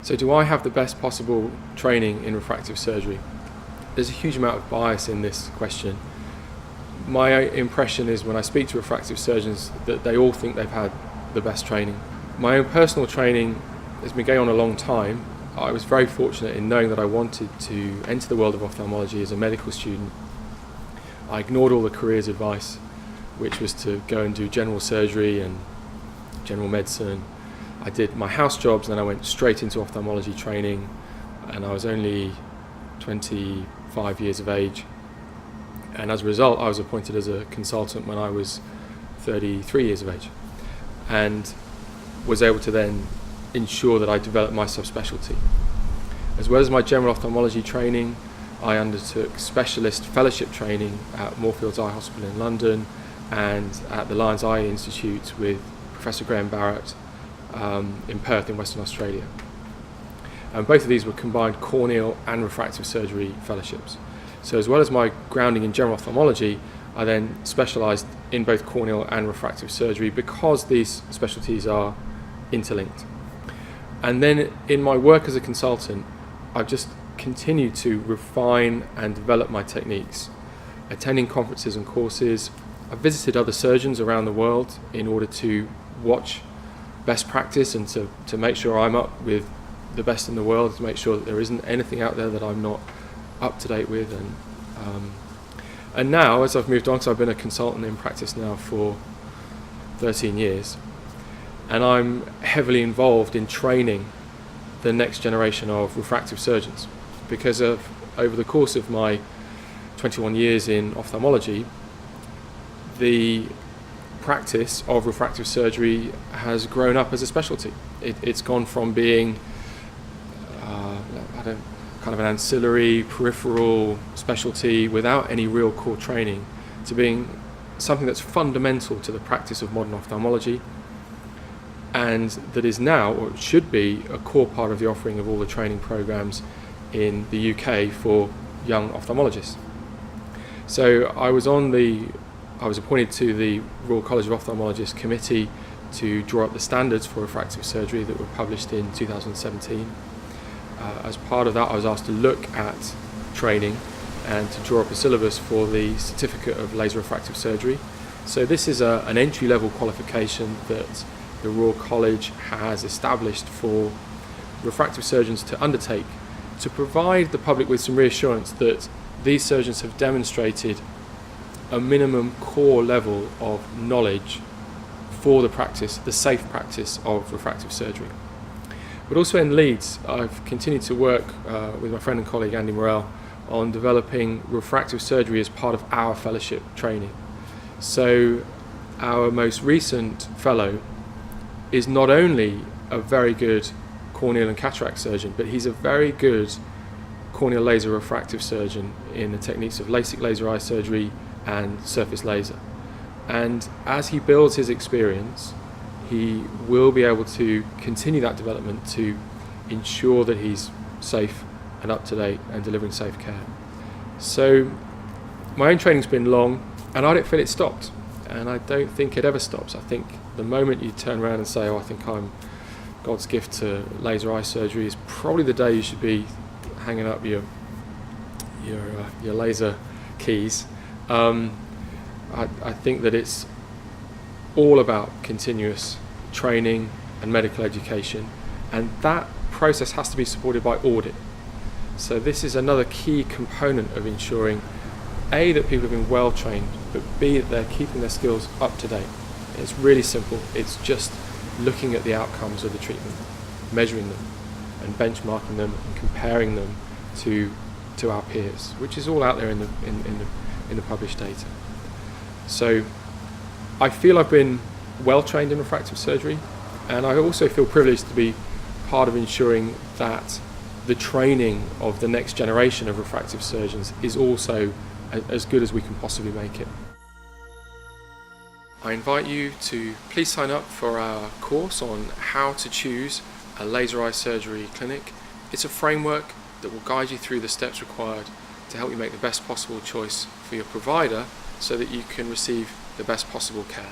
So do I have the best possible training in refractive surgery? There's a huge amount of bias in this question. My impression is when I speak to refractive surgeons that they all think they've had the best training. My own personal training has been going on a long time. I was very fortunate in knowing that I wanted to enter the world of ophthalmology as a medical student. I ignored all the careers advice, which was to go and do general surgery and general medicine. I did my house jobs, then I went straight into ophthalmology training, and I was only 25 years of age. And as a result, I was appointed as a consultant when I was 33 years of age, and was able to then ensure that I developed my subspecialty. As well as my general ophthalmology training, I undertook specialist fellowship training at Moorfields Eye Hospital in London and at the Lions Eye Institute with Professor Graham Barrett in Perth in Western Australia. And both of these were combined corneal and refractive surgery fellowships. So as well as my grounding in general ophthalmology, I then specialised in both corneal and refractive surgery because these specialties are interlinked. And then in my work as a consultant, I've just continued to refine and develop my techniques, attending conferences and courses. I've visited other surgeons around the world in order to watch best practice and to make sure I'm up with the best in the world, to make sure that there isn't anything out there that I'm not up to date with. And now, as I've moved on, so I've been a consultant in practice now for 13 years, and I'm heavily involved in training the next generation of refractive surgeons, because over the course of my 21 years in ophthalmology, the practice of refractive surgery has grown up as a specialty. It's gone from being kind of an ancillary, peripheral specialty without any real core training to being something that's fundamental to the practice of modern ophthalmology, and that is now, or it should be, a core part of the offering of all the training programs in the UK for young ophthalmologists. So I was appointed to the Royal College of Ophthalmologists committee to draw up the standards for refractive surgery that were published in 2017. As part of that, I was asked to look at training and to draw up a syllabus for the certificate of laser refractive surgery. So this is an entry-level qualification that the Royal College has established for refractive surgeons to undertake, to provide the public with some reassurance that these surgeons have demonstrated a minimum core level of knowledge for the practice, the safe practice of refractive surgery. But also in Leeds, I've continued to work with my friend and colleague Andy Morell on developing refractive surgery as part of our fellowship training. So our most recent fellow is not only a very good corneal and cataract surgeon, but he's a very good corneal laser refractive surgeon in the techniques of LASIK laser eye surgery and surface laser. And as he builds his experience, he will be able to continue that development to ensure that he's safe and up to date and delivering safe care. So my own training's been long, and I don't feel it stopped, and I don't think it ever stops. I think the moment you turn around and say, oh, I think I'm God's gift to laser eye surgery, is probably the day you should be hanging up your laser keys. I think that it's all about continuous training and medical education, and that process has to be supported by audit. So this is another key component of ensuring A, that people have been well trained, but B, that they're keeping their skills up to date. It's really simple. It's just looking at the outcomes of the treatment, measuring them and benchmarking them and comparing them to our peers, which is all out there in the published data. So I feel I've been well trained in refractive surgery, and I also feel privileged to be part of ensuring that the training of the next generation of refractive surgeons is also as good as we can possibly make it. I invite you to please sign up for our course on how to choose a laser eye surgery clinic. It's a framework that will guide you through the steps required to help you make the best possible choice for your provider so that you can receive the best possible care.